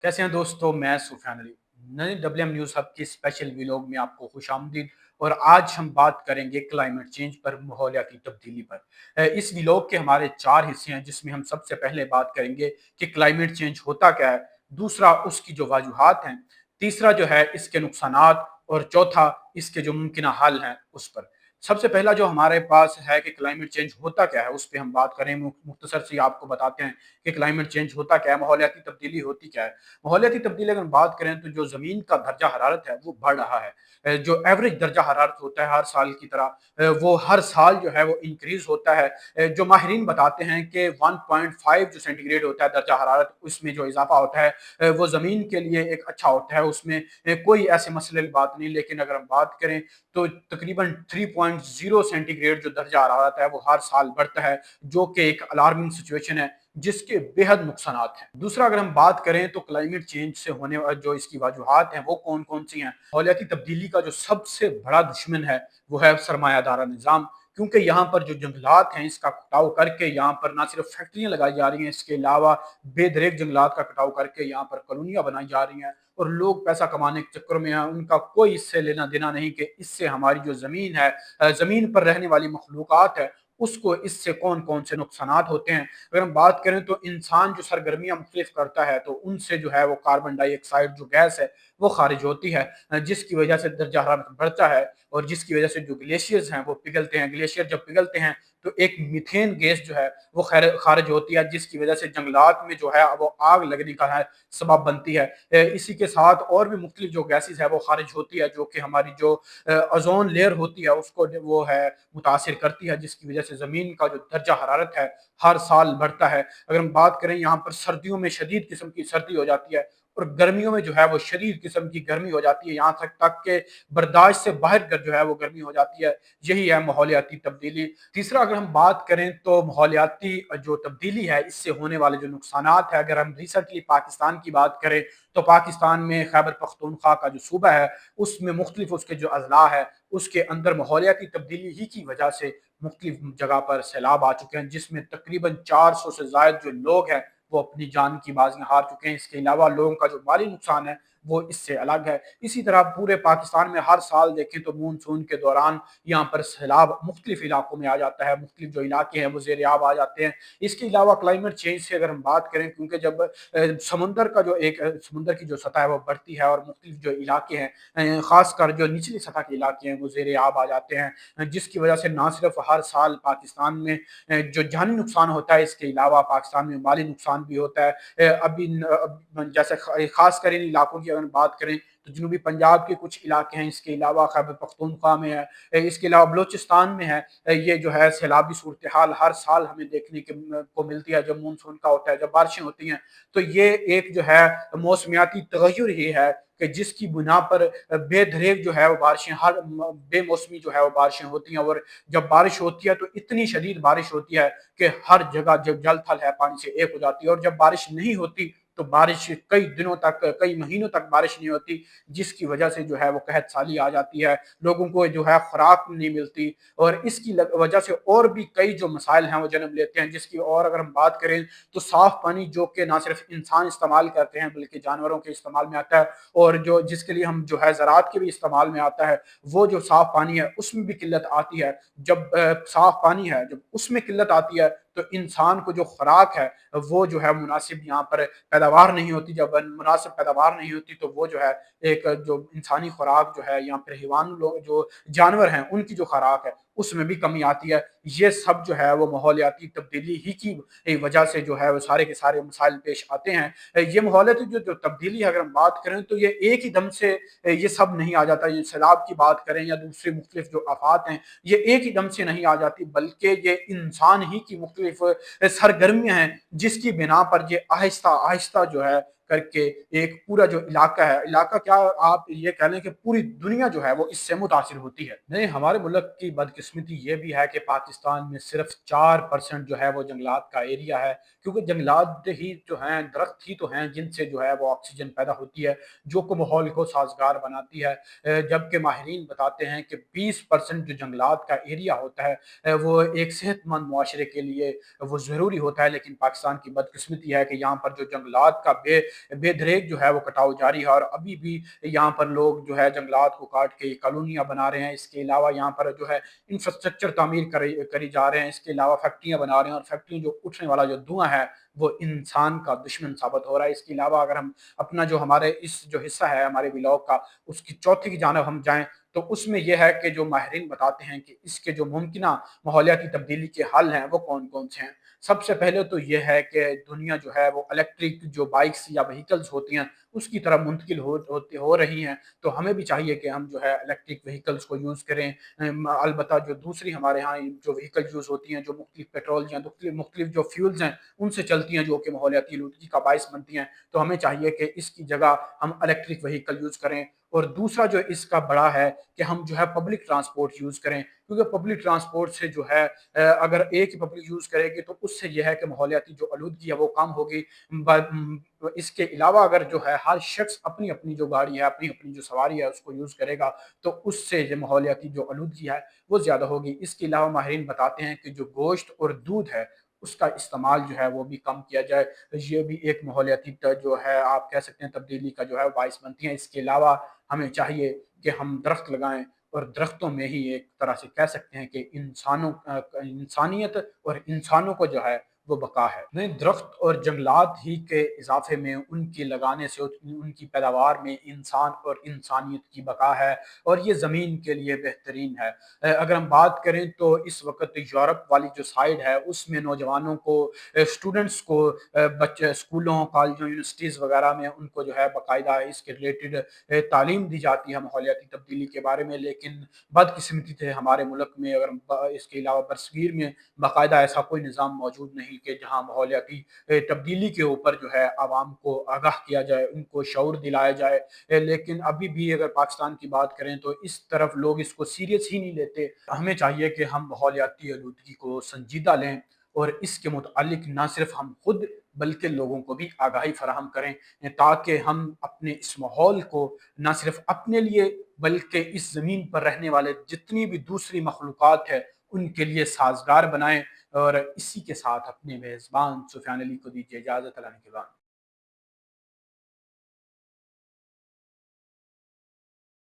कैसे हैं दोस्तों? मैं सुफियान अली। नए डब्ल्यूएम न्यूज़ हब के स्पेशल व्लॉग में आपको खुशामदीद। और आज हम बात करेंगे क्लाइमेट चेंज पर, माहौलियाती तब्दीली पर। इस व्लॉग के हमारे 4 हिस्से हैं, जिसमें हम सबसे पहले बात करेंगे कि क्लाइमेट चेंज होता क्या है, दूसरा उसकी जो वजूहात हैं, तीसरा जो है इसके नुकसानात, और चौथा इसके जो मुमकिन हल हैं उस पर। सबसे पहला जो हमारे पास है कि क्लाइमेट चेंज होता क्या है, उस पे हम बात करें। मुख्तसर से आपको बताते हैं कि क्लाइमेट चेंज होता क्या है, माहौलियाती तब्दीली होती क्या है। माहौलियाती तब्दीली अगर हम बात करें तो जो ज़मीन का दर्जा हरारत है वो बढ़ रहा है। जो एवरेज दर्जा हरारत होता है हर साल की तरह, वो हर साल जो है वो इंक्रीज़ होता है। जो माहिरीन बताते हैं कि 1.5 जो सेंटीग्रेड होता है दर्जा हरारत, उसमें जो इज़ाफ़ा होता है वो ज़मीन के लिए एक अच्छा होता है। उसमें कोई ऐसे मसले वाली बात नहीं। लेकिन अगर हम बात करें तो तकरीबन 3.0 सेंटीग्रेड जो दर्जा हरारत है वो हर साल बढ़ता है, जो कि एक अलार्मिंग सिचुएशन है, जिसके बेहद नुकसानात हैं। दूसरा अगर हम बात करें तो क्लाइमेट चेंज से होने वाली जो इसकी वजूहात हैं वो कौन-कौन सी हैं। माहौलियाती तब्दीली का जो सबसे बड़ा दुश्मन है वो है सरमायादारा निज़ाम। क्योंकि यहाँ पर जो जंगलात हैं इसका कटाव करके यहाँ पर ना सिर्फ फैक्ट्रियाँ लगाई जा रही हैं, इसके अलावा बेदरेक जंगलात का कटाव करके यहाँ पर कॉलोनियाँ बनाई जा रही हैं, और लोग पैसा कमाने के चक्कर में हैं। उनका कोई इससे लेना देना नहीं कि इससे हमारी जो ज़मीन है, ज़मीन पर रहने वाली मखलूक़ात है, उसको इससे कौन-कौन से नुकसानात होते हैं। अगर हम बात करें तो इंसान जो सरगर्मियाँ मुख्तलिफ करता है तो उनसे जो है वो कार्बन डाइऑक्साइड जो गैस है वो खारिज होती है, जिसकी वजह से दर्जा हरारत बढ़ता है, और जिसकी वजह से जो ग्लेशियर्स हैं वो पिघलते हैं। ग्लेशियर जब पिघलते हैं तो एक मीथेन गैस जो है वो खारिज होती है, जिसकी वजह से जंगलात में जो है वो आग लगने का है सबब बनती है। इसी के साथ और भी मुख्तलिफ जो गैसेस है वो खारिज होती है, जो कि हमारी जो ओजोन लेयर होती है उसको वो है मुतासिर करती है, जिसकी वजह से ज़मीन का जो दर्जा हरारत है हर साल बढ़ता है। अगर हम बात करें यहाँ पर सर्दियों में शदीद किस्म की सर्दी हो जाती है, और गर्मियों में जो है वो शदीद किस्म की गर्मी हो जाती है, यहाँ तक कि बर्दाश्त से बाहर कर जो है वो गर्मी हो जाती है। यही है माहौलियाती तब्दीली। तीसरा अगर हम बात करें तो माहौलियाती जो तब्दीली है इससे होने वाले जो नुकसानात है, अगर हम रिसेंटली पाकिस्तान की बात करें तो पाकिस्तान में खैबर पख्तूनख्वा का जो सूबा है उसमें मुख्तलिफ उसके जो अजला है उसके अंदर माहौलियाती तब्दीली ही की वजह से मुख्तलिफ जगह पर सैलाब आ चुके हैं, जिसमें तकरीबन 400 से जायद जो लोग हैं वो अपनी जान की बाजियां हार चुके हैं। इसके अलावा लोगों का जो माली नुकसान है वो इससे अलग है। इसी तरह पूरे पाकिस्तान में हर साल देखें तो मानसून के दौरान यहाँ पर सैलाब मुख्तलिफ इलाकों में आ जाता है, मुख्तलिफ जो इलाके हैं वो ज़ेर-ए-आब आ जाते हैं। इसके अलावा क्लाइमेट चेंज से अगर हम बात करें, क्योंकि जब समुंदर का जो एक समुंदर की जो सतह है वो बढ़ती है, और मुख्तलिफ जो इलाके हैं, खासकर जो निचली सतह के इलाके हैं वो ज़ेर-ए-आब आ जाते हैं, जिसकी वजह से ना सिर्फ हर साल पाकिस्तान में जो जानी नुकसान होता है, इसके अलावा पाकिस्तान में माली नुकसान भी होता है। जैसे खास कर इन इलाकों की अगर बात करें तो जनूबी पंजाब के कुछ इलाके हैं, इसके अलावा खैबर पख्तूनख्वा में है, इसके अलावा बलोचिस्तान में है। ये जो है सैलाबी सूरत हाल हर साल हमें देखने को मिलती है जब मानसून का होता है, जब बारिशें होती हैं। तो ये एक जो है मौसमियाती तगय्युर ही है कि जिसकी बुना पर बेधरेक जो है वो बारिशें हर बेमौसमी जो है वो बारिशें होती हैं, और जब बारिश होती है तो इतनी शदीद बारिश होती है कि हर जगह जब जल थल है पानी से एक हो जाती है, और जब बारिश नहीं होती तो बारिश कई दिनों तक, कई महीनों तक बारिश नहीं होती, जिसकी वजह से जो है वो कहत साली आ जाती है, लोगों को जो है खुराक नहीं मिलती, और इसकी वजह से और भी कई जो मसाइल हैं वो जन्म लेते हैं। जिसकी और अगर हम बात करें तो साफ पानी जो कि ना सिर्फ इंसान इस्तेमाल करते हैं बल्कि जानवरों के इस्तेमाल में आता है, और जो जिसके लिए हम जो है ज़राअत के भी इस्तेमाल में आता है, वो जो साफ पानी है उसमें भी किल्लत आती है। जब साफ पानी है जब उसमें किल्लत आती है तो इंसान को जो खुराक है वो जो है मुनासिब यहाँ पर पैदावार नहीं होती। जब मुनासिब पैदावार नहीं होती तो वो जो है एक जो इंसानी खुराक जो है, यहाँ पर हैवान लोग जो जानवर हैं उनकी जो खुराक है उसमें भी कमी आती है। ये सब जो है वो माहौलियाती तब्दीली ही की वजह से जो है वो सारे के सारे मसाइल पेश आते हैं। ये माहौलियाती जो तब्दीली है अगर हम बात करें तो ये एक ही दम से ये सब नहीं आ जाता। ये सैलाब की बात करें या दूसरे मुख्तलिफ जो आफात हैं, ये एक ही दम से नहीं आ जाती, बल्कि ये इंसान ही की मुख्तलिफ सरगर्मियाँ हैं, जिसकी बिना पर ये आहिस्ता आहिस्ता जो है करके एक पूरा जो इलाका है, इलाका क्या आप ये कह लें कि पूरी दुनिया जो है वो इससे मुतासिर होती है। नहीं, हमारे मुल्क की बदकिस्मती ये भी है कि पाकिस्तान में सिर्फ 4% जो है वो जंगलात का एरिया है, क्योंकि जंगलात ही जो हैं, दरख्त ही तो हैं जिनसे जो है वो ऑक्सीजन पैदा होती है, जो कि माहौल को साजगार बनाती है। जबकि माहिरीन बताते हैं कि 20% जो जंगलात का एरिया होता है वो एक सेहतमंद मुआशरे के लिए वो ज़रूरी होता है। लेकिन पाकिस्तान की बदकिस्मती है कि यहाँ पर जो जंगलात का बेदरेक जो है वो कटाव जारी है, और अभी भी यहाँ पर लोग जो है जंगलात को काट के कॉलोनियाँ बना रहे हैं। इसके अलावा यहाँ पर जो है इंफ्रास्ट्रक्चर तामीर करी जा रहे हैं। इसके अलावा फैक्ट्रियाँ बना रहे हैं, और फैक्ट्रियों जो उठने वाला जो धुआं है वो इंसान का दुश्मन साबित हो रहा है। इसके अलावा अगर हम अपना जो हमारे इस जो हिस्सा है हमारे व्लॉग का, उसकी चौथी की जानब हम जाएं, तो उसमें यह है कि जो माहिरीन बताते हैं कि इसके जो मुमकिना माहौलियाती तब्दीली के हल हैं वो कौन कौन से हैं। सबसे पहले तो यह है कि दुनिया जो है वो इलेक्ट्रिक जो बाइक्स या व्हीकल्स होती हैं उसकी तरफ मुंतकिल हो रही हैं। तो हमें भी चाहिए कि हम जो है इलेक्ट्रिक व्हीकल्स को यूज़ करें। अलबत्ता जो दूसरी हमारे यहाँ जो व्हीकल यूज़ होती हैं, जो मुख्तलिफ पेट्रोल या मुख्तलिफ जो फ्यूल्स हैं उनसे चलती हैं, जो कि माहौलियाती आलूदगी का बायस बनती हैं, तो हमें चाहिए कि इसकी जगह हम इलेक्ट्रिक व्हीकल यूज़ करें। और दूसरा जो इसका बड़ा है कि हम जो है पब्लिक ट्रांसपोर्ट यूज़ करें, क्योंकि पब्लिक ट्रांसपोर्ट से जो है अगर एक ही पब्लिक यूज़ करेगी तो उससे यह है कि माहौलियाती जो आलूदगी है वो कम होगी। इसके अलावा अगर जो है हर शख्स अपनी अपनी जो गाड़ी है, अपनी अपनी जो सवारी है उसको यूज़ करेगा, तो उससे जो माहौलियाती जो आलूदगी है वो ज़्यादा होगी। इसके अलावा माहिरीन बताते हैं कि जो गोश्त और दूध है उसका इस्तेमाल जो है वो भी कम किया जाए। ये भी एक माहौलियाती जो है आप कह सकते हैं तब्दीली का जो है बायस बनती है। इसके अलावा हमें चाहिए कि हम दरख्त लगाएं, और दरख्तों में ही एक तरह से कह सकते हैं कि इंसानियत और इंसानों को जो है वो बका है। नहीं, दरख्त और जंगलात ही के इजाफे में उनके लगाने से उनकी पैदावार में इंसान और इंसानियत की बका है, और ये ज़मीन के लिए बेहतरीन है। अगर हम बात करें तो इस वक्त यूरोप वाली जो साइड है उसमें नौजवानों को, स्टूडेंट्स को, बच्चे स्कूलों कॉलेजों यूनिवर्सिटीज़ वगैरह में उनको जो है बाकायदा इसके रिलेटेड तालीम दी जाती है माहौलियाती तब्दीली के बारे में। लेकिन बदकिस्मती से हमारे मुल्क में, अगर इसके अलावा बरसगीर में बाकायदा ऐसा कोई निज़ाम मौजूद नहीं कि जहाँ माहौलियाती तब्दीली के ऊपर जो है आवाम को आगाह किया जाए, उनको शऊर दिलाया जाए। लेकिन अभी भी अगर पाकिस्तान की बात करें तो इस तरफ लोग इसको सीरियस ही नहीं लेते। हमें चाहिए कि हम माहौलियाती आलूदगी को संजीदा लें, और इसके मुतालिक ना सिर्फ हम खुद बल्कि लोगों को भी आगाही फराहम करें, ताकि हम अपने इस माहौल को ना सिर्फ अपने लिए बल्कि इस ज़मीन पर रहने वाले जितनी भी दूसरी मखलूक़ात है उनके लिए साजगार बनाएं। और इसी के साथ अपने मेज़बान सुफ़ियान अली को दीजिए इजाज़त। अल्लाह ने के बाद।